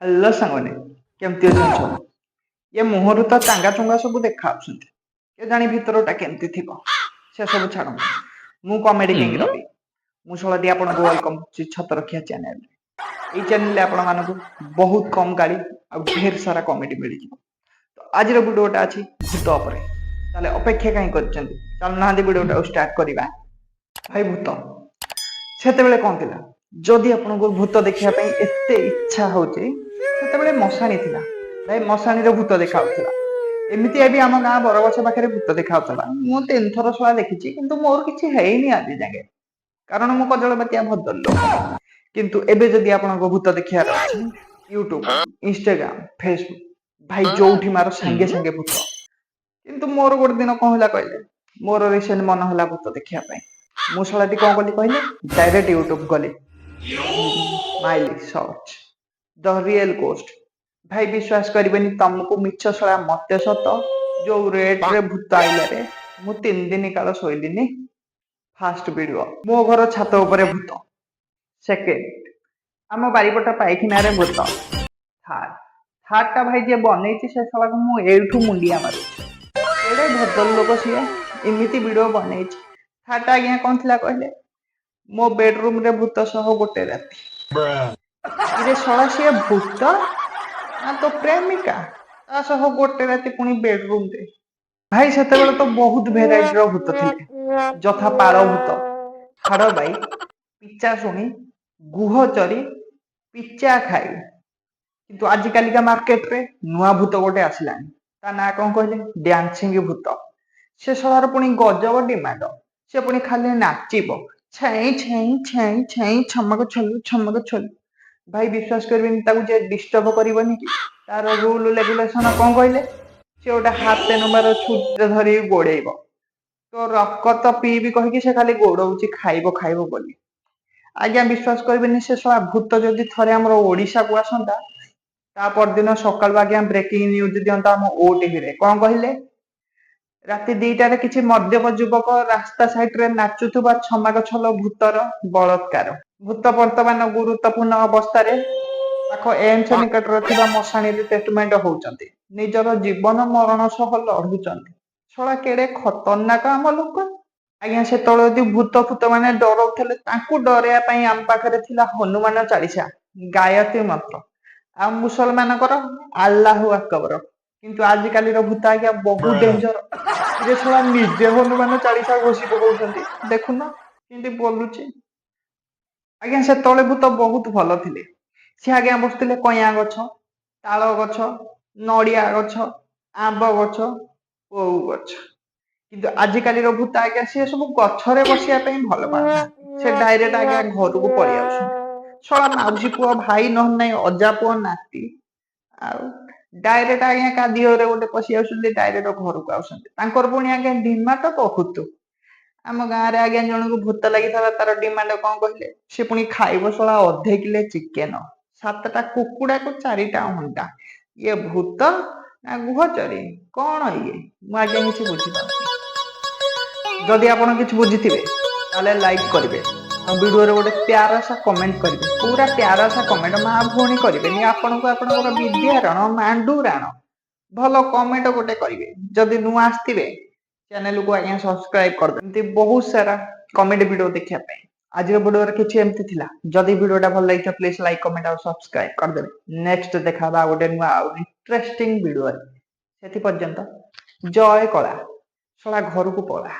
Hello सांगने केमती अछन सब ये मुहर तो चांगा चुंगा सब देखा के जानी भितरटा केमती थिबो से सब छाड़ मु कॉमेडी किंग रवि मुसलदी आपन को वेलकम छत रखिया चैनल ए चैनल आपन मानको बहुत कम गाड़ी और ढेर सारा कॉमेडी मिल तो आज वीडियोटा अछि भूत उपरे ताले अपेक्षा काई करछन चल ना वीडियोटा स्टार्ट करबा भाई भूत सेते बेले कोन थिला जदि आपन को भूत देखिया पई एते इच्छा होची ସେତେବେଳେ ମଶାଣି ଥିଲା ଭାଇ ମଶାଣିରେ ଭୂତ ଦେଖାଉଥିଲା ଏମିତି ଏବେ ଆମ ଗାଁ ବରଗଛ ପାଖରେ ଭୂତ ଦେଖାଉଥିଲା ମୁଁ 3 ଥର ଶଳା ଦେଖିଛି କିନ୍ତୁ ମୋର କିଛି ହେଇନି ଆଜି ଯାକେ କାରଣ ମୁଁ କଜଳବାତିଆ ଭଦ୍ର ଲୋକ କିନ୍ତୁ ଏବେ ଯଦି ଆପଣଙ୍କ ଭୂତ ଦେଖିବାର ଅଛି ୟୁଟ୍ୟୁବ ଇନଷ୍ଟାଗ୍ରାମ ଫେସବୁକ ଭାଇ ଯୋଉଠି ମାର ସାଙ୍ଗେ ସାଙ୍ଗେ ଭୂତ କିନ୍ତୁ ମୋର ଗୋଟେ ଦିନ କଣ ହେଲା କହିଲେ ମୋର ରିସେଣ୍ଟ ମନ ହେଲା ଭୂତ ଦେଖିବା ପାଇଁ ମୁଁ ଶଳାଟି କଣ କଲି କହିଲେ ଡାଇରେକ୍ଟ ୟୁଟ୍ୟୁବ ଗଲି ମାଇଲି ସର୍ଚ୍ଚ द रियल गोस्ट भाई विश्वास करबेनी तुमको मिछ छड़ा मते सत जो रेट रे भूत आइला रे मु 3 दिन काल सोइलिनी फास्ट वीडियो मो घर छात ऊपर भूत सेकेंड आम बारिपटा पाइखिना रे भूत थर्ड थर्ड टा भाई जे बनेछि से सला को मु एठू मुंडिया मारुछि एडे भद्र लोक सिए इमिति वीडियो बनेछि थर्ड टा आज्ञा कोन थिला कहले मो बेडरूम रे भूत सह गोटे राती इरे शला सी भूत ना तो प्रेमिका ता सह गोटे राति पुणी बेडरूम रे भाई सेते बेले तो बहुत भेराइटी रो भूत थिले जथा पाड़ भूत हाड़ बाई पिचा शुणी गुहचरी पिचा खाई किंतु आज कालिका मार्केट रे नुआ भूत गोटे आसिलानी ता ना कौन कहले डांसिंग भूत से सलार पुणी गजब डिमांड से पुणी खाली नाचिबो छई छई छई छई छमक छलु भाई विश्वास करबेनी ताकू जे डिस्टर्ब करबनी कि तार रूल रेगुलेशन कौन कहले से गोटे हाथ नंबर छुरी धरी गोड़ेब तो रकत पीबी कहीकि से खाली गोड़ौची खाइब खाइब बोली आज्ञा विश्वास करबेनी से सला भूत जदि थरे हमर ओडिशा को आसंता ता परदिन सकाळ आज्ञा ब्रेकिंग न्यूज दियंता हम ओटीवी रे कौन कहले राति 2टारे किछि मध्यम युवक रास्ता साइड रे नाचुथुबा छमाक छल भूतर बलात्कार भूत वर्तमान गुरुत्वपूर्ण अवस्था पाख एम्स निकट मशाणी ट्रिटमेंट होउचंती निजर जीवन मरण सह लड़ुचंती छड़ा केड़े खतरनाक आम लोक आज्ञा से यदि भूत फूत माने डराउथले तांकू डरेया पई आम पाखरे थिला हनुमान चालीसा गायत्री मंत्र आ मुसलमान अल्लाहु अकबर किंतु आज काली भूत आज्ञा बहुत डेंजर ये छड़ा निजे हनुमान चालीसा घोषी पकाउछंती देखुन केंति बोलुची आज्ञा से भूत बहुत भल थिले सी आज्ञा बसुले कइया गछ ताल गछ नड़िया गछ आंब गछ ओउ गछ किंतु आज काली भूत आज्ञा सी सब गछरे बसिया पई भल पाना से डायरेक्ट आज्ञा घर को पळि आउछन छड़ा माउसी पुओ भाई न नै अजा पुओ नाती आ डायरेक्ट आज्ञा का दिहरे गोटे पसि आउछन डायरेक्ट घर को आउछन तांकर पुणी आज्ञा डिमांड बहुत आम गाँव रे आज्ञा जन को भूत लगी तार डिमांड कौन कहले सी पुणी खाइब शला अधे किले चिकेन 7टा कुकुड़ा को 4टा अंडा ये भूत ना गुहचरी कौन ये मुझे किसी बुझी जदि आप किसी बुझी ताले लाइक करेंगे और वीडियो रे गोटे प्यारा सा कमेंट करेंगे पूरा प्यारा सा कमेंट माँ भौणी करेंगे आपन को आपन विद्यारण मांडुराण भल कमेंट गोटे करेंगे जदि नुआ आसथिबे चैनल को आज्ञा सब्सक्राइब कर दे बहुत सारा कमेडी वीडियो देखिया पे आज वीडियो रे किछि एमति थिला जदि वीडियोटा भल लागि प्लीज लाइक कमेंट और सब्सक्राइब कर देबे नेक्स्ट देखाबा गोटे नुआ इंटरेस्टिंग वीडियो सेति पर्यंत जय कला सला घर को पळा।